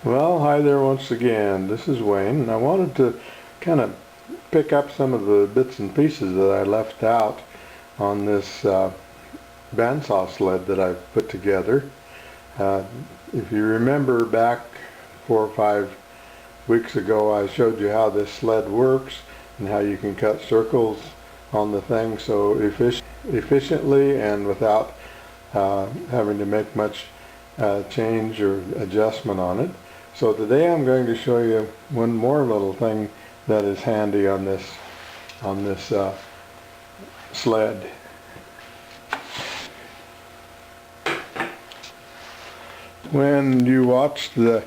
Well, hi there once again. This is Wayne, and I wanted to kind of pick up some of the bits and pieces that I left out on this bandsaw sled that I put together. Uh, if you remember back 4 or 5 weeks ago, I showed you how this sled works and how you can cut circles on the thing so efficiently and without having to make much change or adjustment on it. So today I'm going to show you one more little thing that is handy on this sled. When you watched the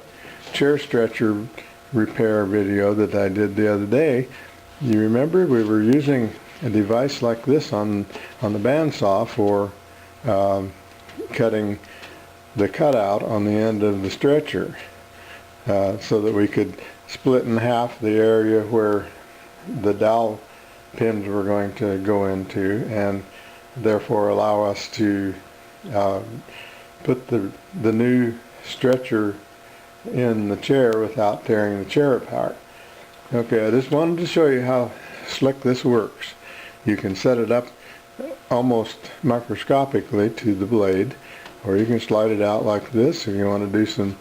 chair stretcher repair video that I did the other day, you remember we were using a device like this on the bandsaw for cutting the cutout on the end of the stretcher so that we could split in half the area where the dowel pins were going to go into, and therefore allow us to put the new stretcher in the chair without tearing the chair apart. Okay, I just wanted to show you how slick this works. You can set it up almost microscopically to the blade, or you can slide it out like this if you want to do some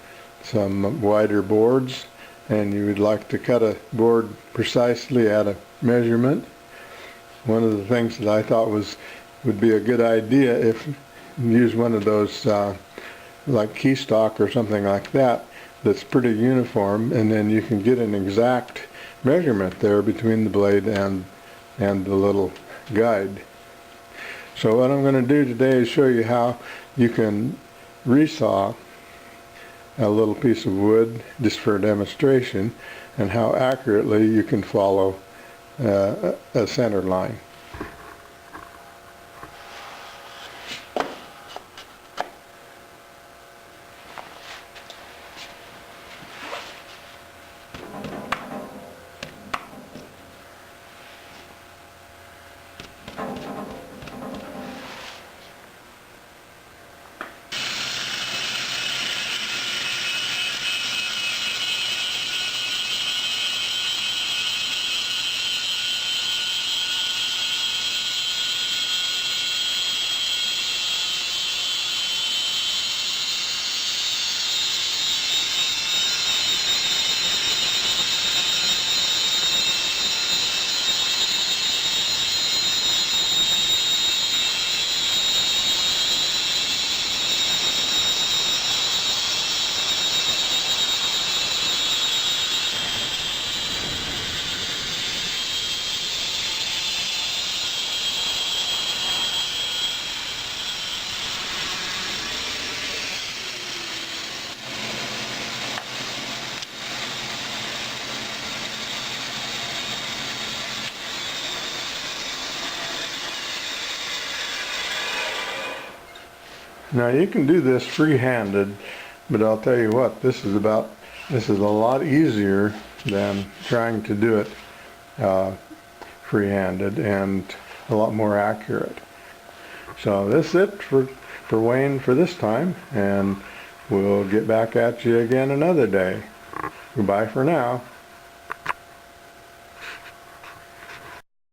wider boards and you would like to cut a board precisely at a measurement. One of the things that I thought would be a good idea, if you use one of those like key stock or something like that that's pretty uniform, and then you can get an exact measurement there between the blade and the little guide. So what I'm going to do today is show you how you can resaw a little piece of wood just for a demonstration, and how accurately you can follow a center line. Now you can do this free-handed, but I'll tell you what, this is a lot easier than trying to do it free-handed, and a lot more accurate. So that's it for Wayne for this time, and we'll get back at you again another day. Goodbye for now.